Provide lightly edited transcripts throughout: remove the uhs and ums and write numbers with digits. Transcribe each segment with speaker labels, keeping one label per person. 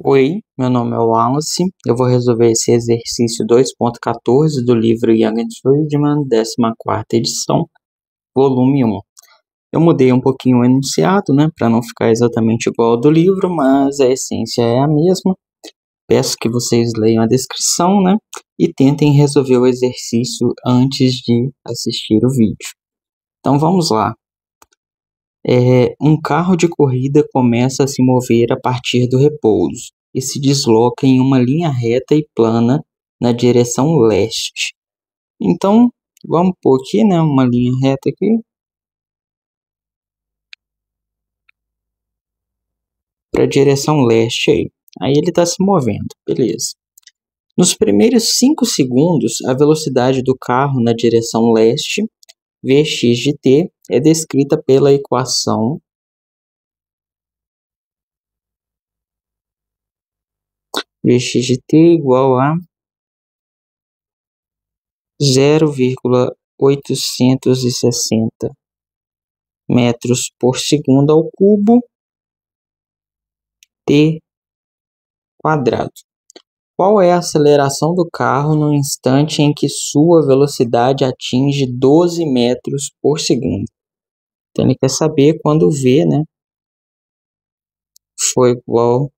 Speaker 1: Oi, meu nome é Wallace. Eu vou resolver esse exercício 2.14 do livro Young and Friedman, 14ª edição, volume 1. Eu mudei um pouquinho o enunciado, para não ficar exatamente igual ao do livro, mas a essência é a mesma. Peço que vocês leiam a descrição, e tentem resolver o exercício antes de assistir o vídeo. Então vamos lá. Um carro de corrida começa a se mover a partir do repouso e se desloca em uma linha reta e plana na direção leste. Então, vamos pôr aqui, uma linha reta aqui. Para a direção leste aí. Aí ele está se movendo, beleza. Nos primeiros 5 segundos, a velocidade do carro na direção leste, Vx de t, é descrita pela equação Vx de t igual a 0,860 metros por segundo ao cubo t quadrado. Qual é a aceleração do carro no instante em que sua velocidade atinge 12 metros por segundo? Então ele quer saber quando v, foi igual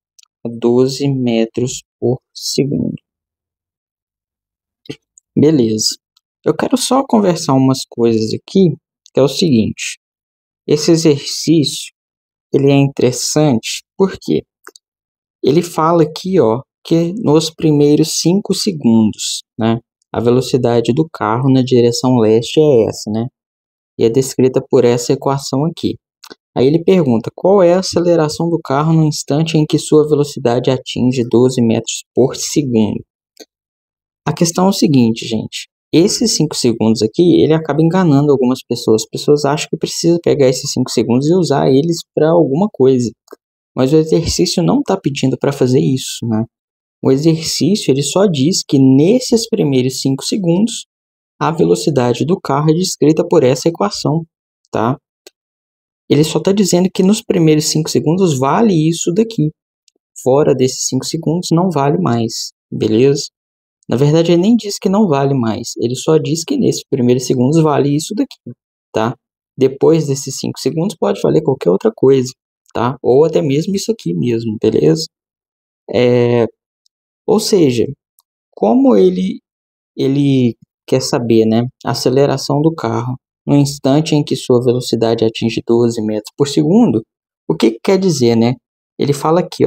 Speaker 1: a 12 metros por segundo. Beleza. Eu quero só conversar umas coisas aqui, que é o seguinte. Esse exercício, ele é interessante porque ele fala aqui, que nos primeiros 5 segundos, a velocidade do carro na direção leste é essa, e é descrita por essa equação aqui. Aí ele pergunta, qual é a aceleração do carro no instante em que sua velocidade atinge 12 metros por segundo? A questão é o seguinte, gente. Esses 5 segundos aqui, ele acaba enganando algumas pessoas. As pessoas acham que precisa pegar esses 5 segundos e usar eles para alguma coisa. Mas o exercício não está pedindo para fazer isso, O exercício ele só diz que nesses primeiros 5 segundos, a velocidade do carro é descrita por essa equação, tá? Ele só está dizendo que nos primeiros 5 segundos vale isso daqui. Fora desses 5 segundos não vale mais, beleza? Na verdade, ele nem diz que não vale mais. Ele só diz que nesses primeiros segundos vale isso daqui, tá? Depois desses 5 segundos pode valer qualquer outra coisa, tá? Ou até mesmo isso aqui mesmo, beleza? Ou seja, como ele quer saber, a aceleração do carro no instante em que sua velocidade atinge 12 metros por segundo, o que quer dizer, Ele fala aqui,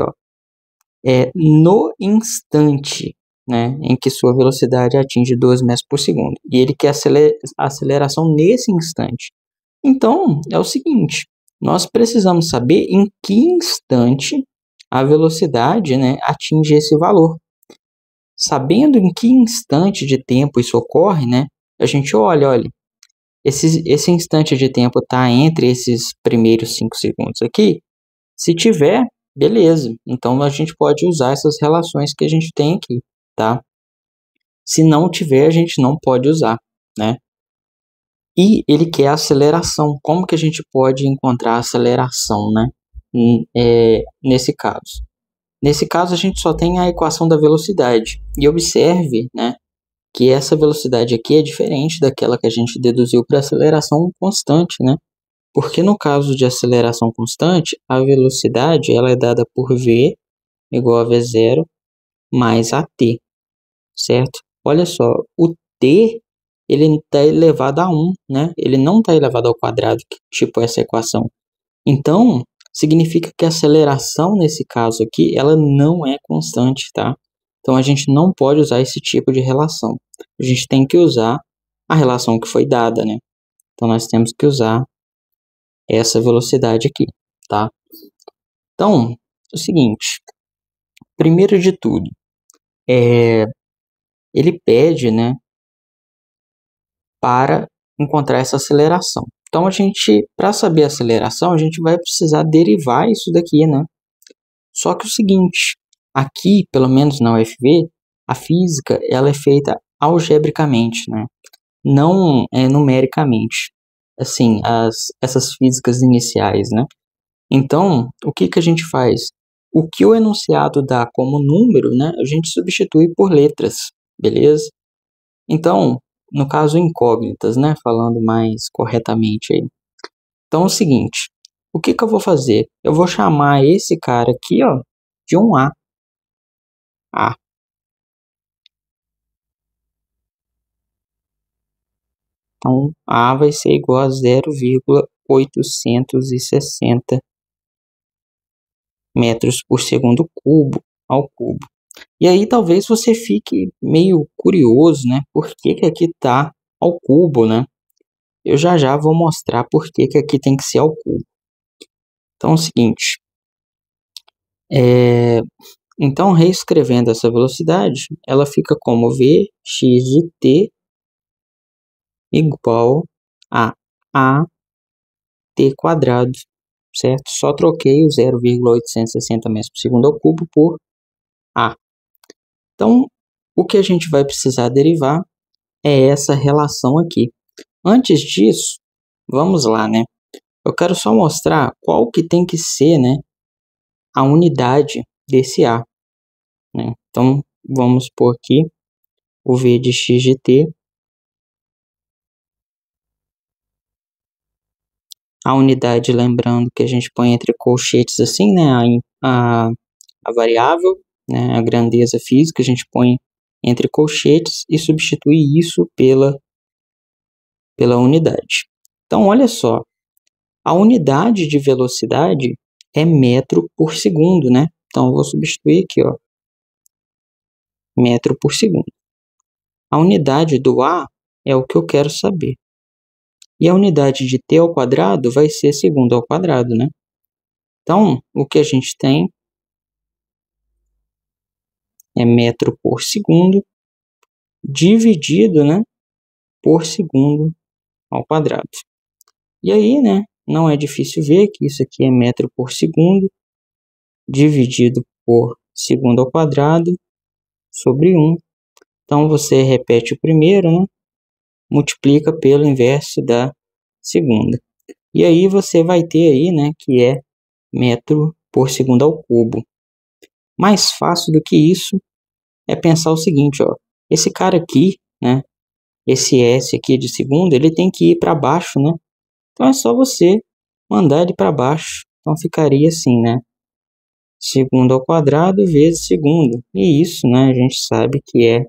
Speaker 1: no instante, em que sua velocidade atinge 12 metros por segundo. E ele quer a aceleração nesse instante. Então, é o seguinte, nós precisamos saber em que instante a velocidade, atinge esse valor. Sabendo em que instante de tempo isso ocorre, a gente olha, esse instante de tempo está entre esses primeiros 5 segundos aqui. Se tiver, beleza. Então a gente pode usar essas relações que a gente tem aqui, tá? Se não tiver, a gente não pode usar, E ele quer a aceleração. Como que a gente pode encontrar a aceleração, nesse caso? Nesse caso, a gente só tem a equação da velocidade. E observe, que essa velocidade aqui é diferente daquela que a gente deduziu para aceleração constante, Porque no caso de aceleração constante, a velocidade ela é dada por v igual a v0 mais at, certo? Olha só, o t ele está elevado a 1, Ele não está elevado ao quadrado, tipo essa equação. Então, significa que a aceleração nesse caso aqui, ela não é constante, tá? Então, a gente não pode usar esse tipo de relação. A gente tem que usar a relação que foi dada, Então, nós temos que usar essa velocidade aqui, tá? Então, é o seguinte. Primeiro de tudo, ele pede, para encontrar essa aceleração. Então, para saber a aceleração, a gente vai precisar derivar isso daqui, Só que o seguinte, aqui, pelo menos na UFV, a física ela é feita algebricamente, Não numericamente. Assim, essas físicas iniciais, Então, o que a gente faz? o que o enunciado dá como número, né, a gente substitui por letras, beleza? Então, no caso incógnitas, né, falando mais corretamente aí. Então, é o seguinte, o que eu vou fazer? Eu vou chamar esse cara aqui, ó, de um A. A. Então, A vai ser igual a 0,860 metros por segundo cubo ao cubo. E aí talvez você fique meio curioso, né? Por que que aqui está ao cubo, né? Eu já vou mostrar por que que aqui tem que ser ao cubo. Então é o seguinte, então reescrevendo essa velocidade, ela fica como Vx de t igual a t quadrado, certo? Só troquei o 0,860 metros por segundo ao cubo por a. Então, o que a gente vai precisar derivar é essa relação aqui. Antes disso, vamos lá, né? Eu quero só mostrar qual que tem que ser, né, a unidade desse A, né? Então, vamos pôr aqui o V de x de t. A unidade, lembrando que a gente põe entre colchetes assim, né, a variável, né, a grandeza física, a gente põe entre colchetes e substitui isso pela unidade. Então, olha só, a unidade de velocidade é metro por segundo, né? Então, eu vou substituir aqui, ó, metro por segundo. A unidade do A é o que eu quero saber. E a unidade de t ao quadrado vai ser segundo ao quadrado, né? Então, o que a gente tem é metro por segundo dividido, né, por segundo ao quadrado. E aí, né, não é difícil ver que isso aqui é metro por segundo dividido por segundo ao quadrado sobre 1. Então, você repete o primeiro, né, multiplica pelo inverso da segunda. E aí você vai ter aí, né, que é metro por segundo ao cubo. Mais fácil do que isso é pensar o seguinte, ó, esse cara aqui, né, esse S aqui de segundo, ele tem que ir para baixo, né? Então é só você mandar ele para baixo. Então ficaria assim, né? Segundo ao quadrado vezes segundo. E isso, né, a gente sabe que é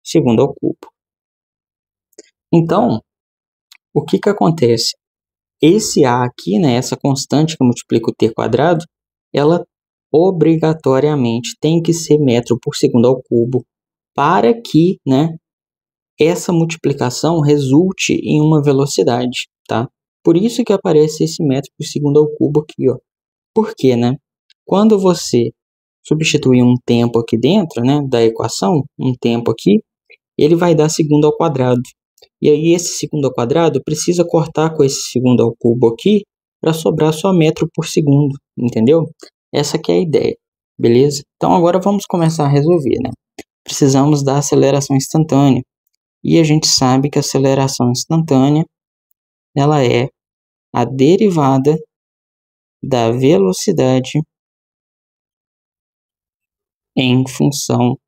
Speaker 1: segundo ao cubo. Então, o que que acontece? Esse A aqui, né, essa constante que multiplica o t quadrado, ela obrigatoriamente tem que ser metro por segundo ao cubo para que, né, essa multiplicação resulte em uma velocidade, tá? Por isso que aparece esse metro por segundo ao cubo aqui, ó. Por quê, né? Quando você substituir um tempo aqui dentro, né, da equação, um tempo aqui, ele vai dar segundo ao quadrado. E aí esse segundo ao quadrado precisa cortar com esse segundo ao cubo aqui para sobrar só metro por segundo, entendeu? Essa que é a ideia, beleza? Então agora vamos começar a resolver, né? Precisamos da aceleração instantânea. E a gente sabe que a aceleração instantânea ela é a derivada da velocidade em função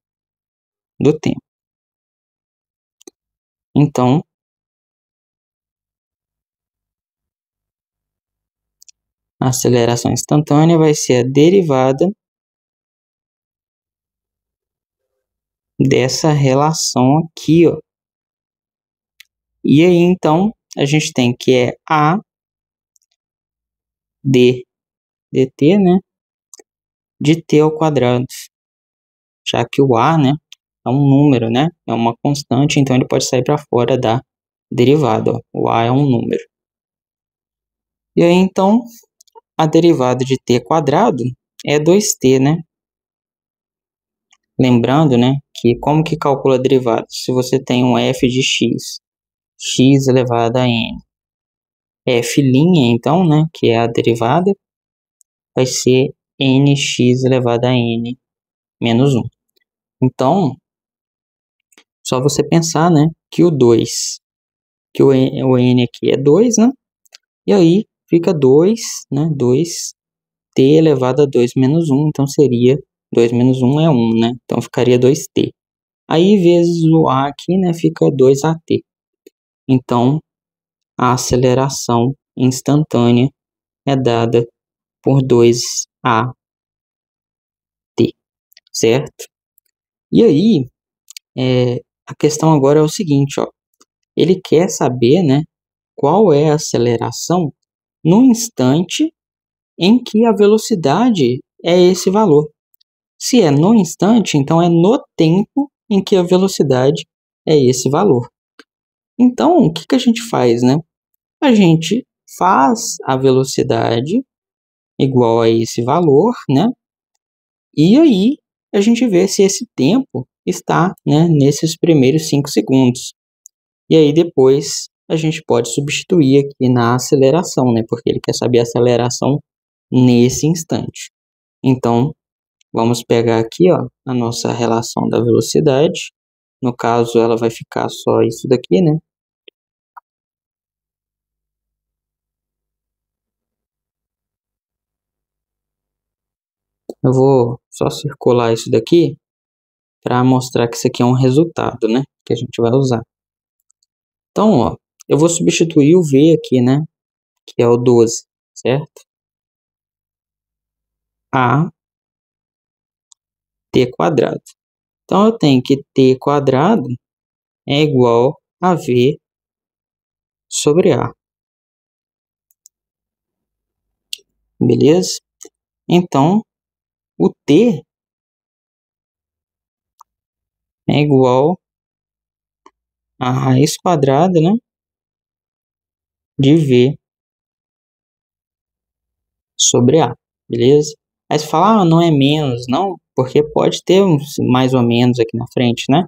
Speaker 1: do tempo. Então, a aceleração instantânea vai ser a derivada dessa relação aqui, ó. E aí, então, a gente tem que é a dt, né, de t ao quadrado. Já que o a, né, é um número, né, é uma constante, então ele pode sair para fora da derivada, ó. O a é um número. E aí, então, a derivada de t quadrado é 2t, né? Lembrando, né, que como que calcula a derivada? Se você tem um f de x, x elevado a n, f', então, né, que é a derivada, vai ser nx elevado a n menos 1. Então, só você pensar, né, que o 2, que o n aqui é 2, né? E aí fica 2, né, 2 t elevado a 2 menos 1, então seria 2 menos 1 é 1, né? Então ficaria 2t. Aí, vezes o a aqui, né, fica 2at. Então, a aceleração instantânea é dada por 2at, certo? E aí, a questão agora é o seguinte, ó. Ele quer saber, né, qual é a aceleração no instante em que a velocidade é esse valor. Se é no instante, então é no tempo em que a velocidade é esse valor. Então, o que que a gente faz, né? A gente faz a velocidade igual a esse valor, né? E aí a gente vê se esse tempo está, né, nesses primeiros 5 segundos. E aí depois a gente pode substituir aqui na aceleração, né? Porque ele quer saber a aceleração nesse instante. Então, vamos pegar aqui, ó, a nossa relação da velocidade. No caso, ela vai ficar só isso daqui, né? Eu vou só circular isso daqui para mostrar que isso aqui é um resultado, né? Que a gente vai usar. Então, ó, eu vou substituir o v aqui, né? Que é o 12, certo? A t quadrado. Então, eu tenho que t quadrado é igual a v sobre a. Beleza? Então, o t é igual a raiz quadrada, né, de v sobre a. Beleza? Aí você fala, ah, não é menos, não, porque pode ter um mais ou menos aqui na frente, né?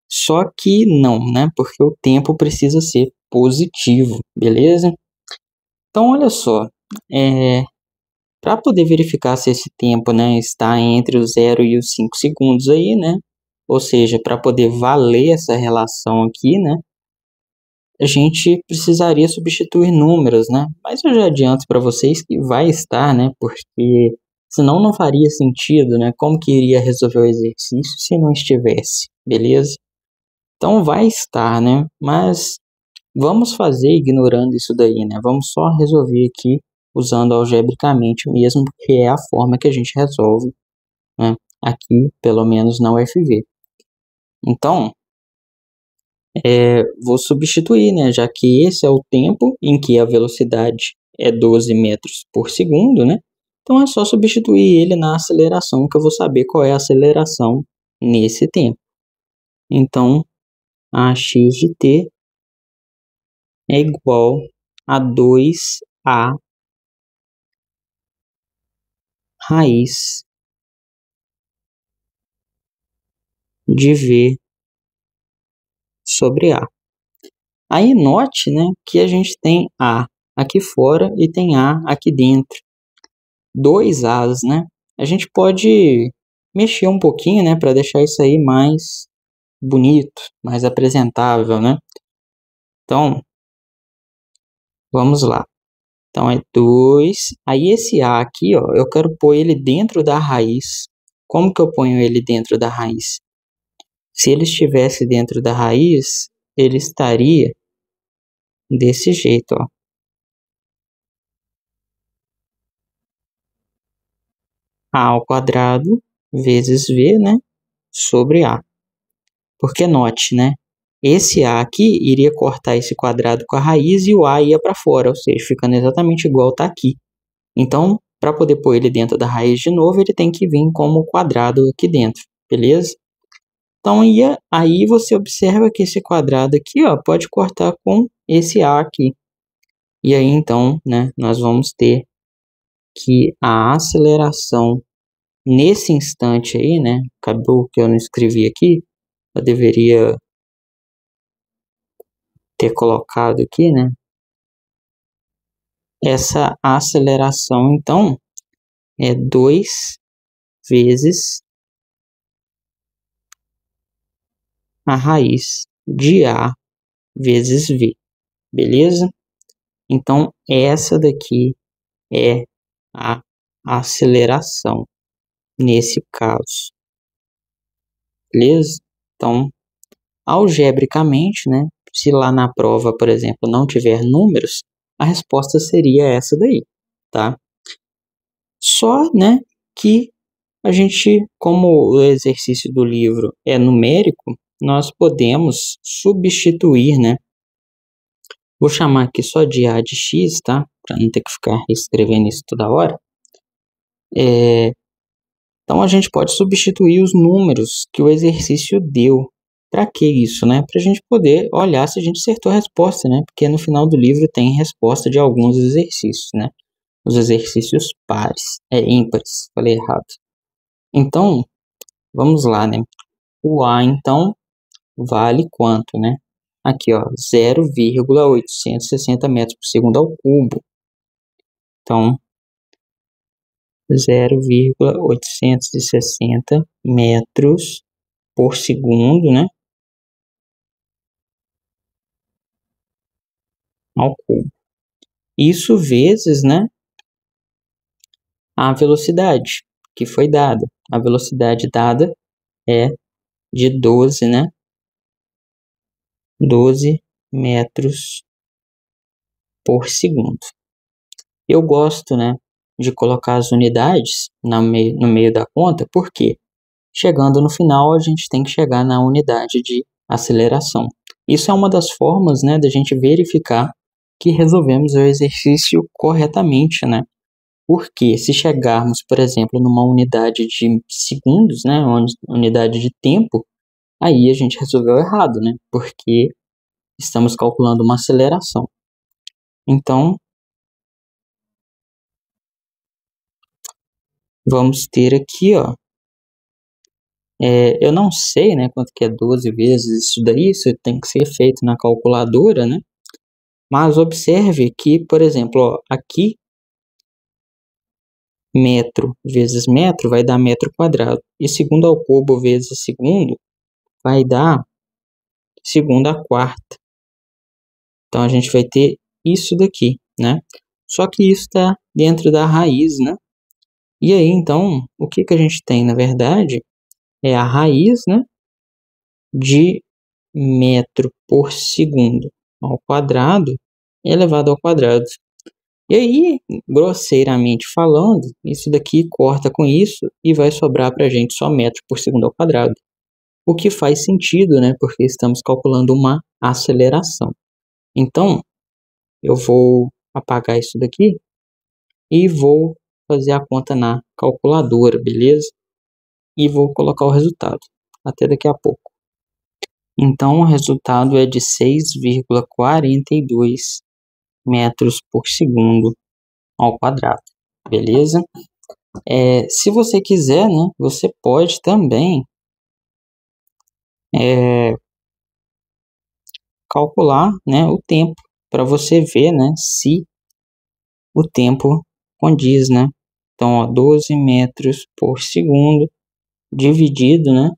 Speaker 1: Só que não, né? Porque o tempo precisa ser positivo, beleza? Então, olha só, para poder verificar se esse tempo, né, está entre o 0 e os 5 segundos aí, né? Ou seja, para poder valer essa relação aqui, né? A gente precisaria substituir números, né? Mas eu já adianto para vocês que vai estar, né? Porque senão não faria sentido, né? Como que iria resolver o exercício se não estivesse, beleza? Então vai estar, né? Mas vamos fazer ignorando isso daí, né? Vamos só resolver aqui usando algebricamente mesmo, que é a forma que a gente resolve, né? Aqui, pelo menos na UFV. Então, vou substituir, né? Já que esse é o tempo em que a velocidade é 12 metros por segundo, né? Então é só substituir ele na aceleração, que eu vou saber qual é a aceleração nesse tempo. Então, a x de t é igual a 2a raiz de v sobre a. Aí note, né, que a gente tem a aqui fora e tem a aqui dentro. Dois As, né? A gente pode mexer um pouquinho, né, para deixar isso aí mais bonito, mais apresentável, né? Então, vamos lá. Então, é 2. Aí, esse A aqui, ó, eu quero pôr ele dentro da raiz. Como que eu ponho ele dentro da raiz? Se ele estivesse dentro da raiz, ele estaria desse jeito, ó. A ao quadrado vezes V, né, sobre A. Porque note, né, esse A aqui iria cortar esse quadrado com a raiz e o A ia para fora, ou seja, ficando exatamente igual está aqui. Então, para poder pôr ele dentro da raiz de novo, ele tem que vir como quadrado aqui dentro, beleza? Então, aí você observa que esse quadrado aqui, ó, pode cortar com esse A aqui. E aí, então, né, nós vamos ter que a aceleração nesse instante aí, né, acabou que eu não escrevi aqui, eu deveria ter colocado aqui, né, essa aceleração, então, é 2 vezes a raiz de A vezes V, beleza? Então, essa daqui é a aceleração nesse caso. Beleza? Então, algebricamente, né, se lá na prova, por exemplo, não tiver números, a resposta seria essa daí, tá? Só, né, que a gente, como o exercício do livro é numérico, nós podemos substituir, né? Vou chamar aqui só de A de X, tá? Para não ter que ficar escrevendo isso toda hora. Então, a gente pode substituir os números que o exercício deu. Para que isso, né? Para a gente poder olhar se a gente acertou a resposta, né? Porque no final do livro tem resposta de alguns exercícios, né? Os exercícios ímpares, falei errado. Então, vamos lá, né? O A, então, vale quanto, né? Aqui, ó, 0,860 metros por segundo ao cubo. Então, 0,860 metros por segundo, né? Ao cubo. Isso vezes, né? A velocidade que foi dada. A velocidade dada é de 12, né? 12 metros por segundo. Eu gosto, né, de colocar as unidades no meio da conta, porque chegando no final a gente tem que chegar na unidade de aceleração. Isso é uma das formas, né, da gente verificar que resolvemos o exercício corretamente, né? Porque se chegarmos, por exemplo, numa unidade de segundos, né, uma unidade de tempo, aí a gente resolveu errado, né? Porque estamos calculando uma aceleração. Então, vamos ter aqui, ó, eu não sei, né, quanto que é 12 vezes isso daí, isso tem que ser feito na calculadora, né? Mas observe que, por exemplo, ó, aqui, metro vezes metro vai dar metro quadrado. E segundo ao cubo vezes segundo vai dar segundo à quarta. Então, a gente vai ter isso daqui, né? Só que isso está dentro da raiz, né? E aí, então, o que que a gente tem, na verdade, é a raiz, né, de metro por segundo ao quadrado elevado ao quadrado. E aí, grosseiramente falando, isso daqui corta com isso e vai sobrar para a gente só metro por segundo ao quadrado. O que faz sentido, né, porque estamos calculando uma aceleração. Então, eu vou apagar isso daqui e vou fazer a conta na calculadora, beleza? E vou colocar o resultado. Até daqui a pouco. Então, o resultado é de 6,42 metros por segundo ao quadrado, beleza? Se você quiser, né, você pode também calcular, né, o tempo, para você ver, né, se o tempo condiz, né? Então, ó, 12 metros por segundo dividido, né,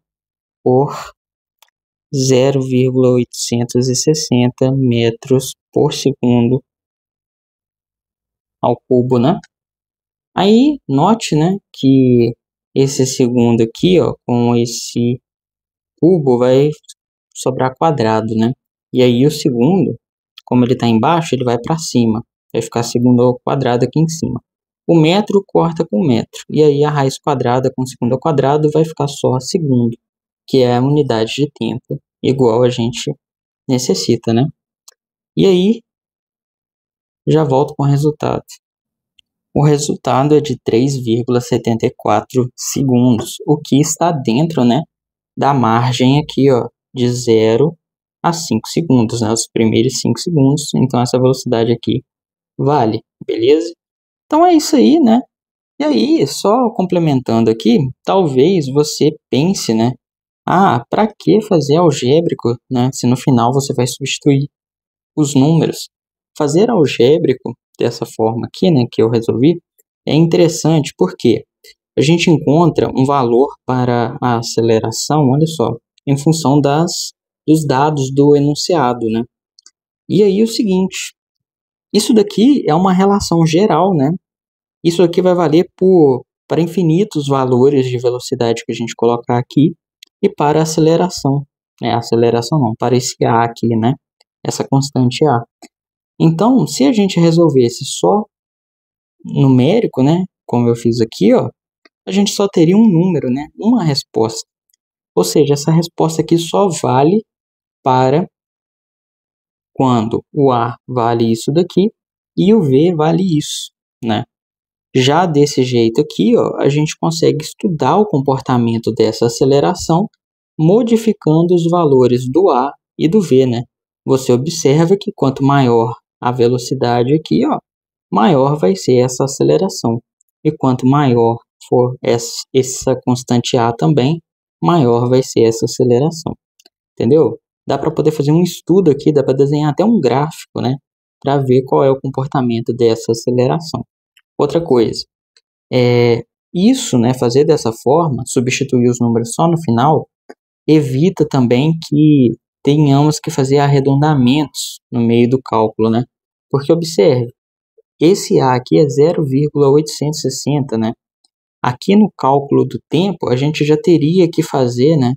Speaker 1: por 0,860 metros por segundo ao cubo, né? Aí, note, né, que esse segundo aqui, ó, com esse cubo vai sobrar quadrado, né? E aí o segundo, como ele está embaixo, ele vai para cima. Vai ficar segundo ao quadrado aqui em cima. O metro corta com metro. E aí a raiz quadrada com segundo ao quadrado vai ficar só segundo, que é a unidade de tempo, igual a gente necessita, né? E aí, já volto com o resultado. O resultado é de 3,74 segundos, o que está dentro, né, da margem aqui, ó, de 0 a 5 segundos, né, os primeiros 5 segundos, então essa velocidade aqui vale, beleza? Então é isso aí, né? E aí, só complementando aqui, talvez você pense, né, para que fazer algébrico, né, se no final você vai substituir os números? Fazer algébrico dessa forma aqui, né, que eu resolvi, é interessante porque a gente encontra um valor para a aceleração, olha só, em função dos dados do enunciado, né? E aí o seguinte, isso daqui é uma relação geral, né? Isso aqui vai valer para infinitos valores de velocidade que a gente colocar aqui e para a aceleração. Aceleração não, para esse A aqui, né? Essa constante A. Então, se a gente resolvesse só numérico, né? Como eu fiz aqui, ó, a gente só teria um número, né? Uma resposta. Ou seja, essa resposta aqui só vale para quando o A vale isso daqui e o V vale isso, né? Já desse jeito aqui, ó, a gente consegue estudar o comportamento dessa aceleração modificando os valores do A e do V, né? Você observa que quanto maior a velocidade aqui, ó, maior vai ser essa aceleração. E quanto maior for essa constante A também, maior vai ser essa aceleração. Entendeu? Dá para poder fazer um estudo aqui, dá para desenhar até um gráfico, né? Para ver qual é o comportamento dessa aceleração. Outra coisa, isso, né, fazer dessa forma, substituir os números só no final, evita também que tenhamos que fazer arredondamentos no meio do cálculo, né? Porque observe, esse A aqui é 0,860, né? Aqui no cálculo do tempo, a gente já teria que fazer, né?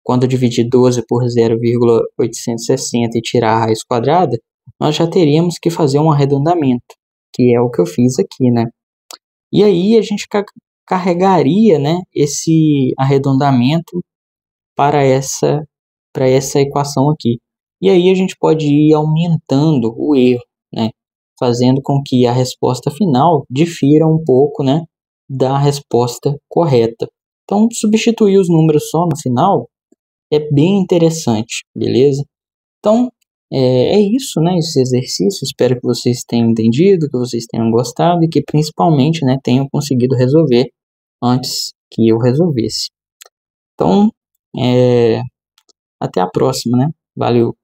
Speaker 1: Quando dividir 12 por 0,860 e tirar a raiz quadrada, nós já teríamos que fazer um arredondamento, que é o que eu fiz aqui, né? E aí a gente carregaria, né, esse arredondamento para essa equação aqui. E aí a gente pode ir aumentando o erro, né, fazendo com que a resposta final difira um pouco, né, da resposta correta. Então, substituir os números só no final é bem interessante, beleza? Então, é isso, né, esse exercício. Espero que vocês tenham entendido, que vocês tenham gostado e que principalmente, né, tenham conseguido resolver antes que eu resolvesse. Então, até a próxima, né? Valeu!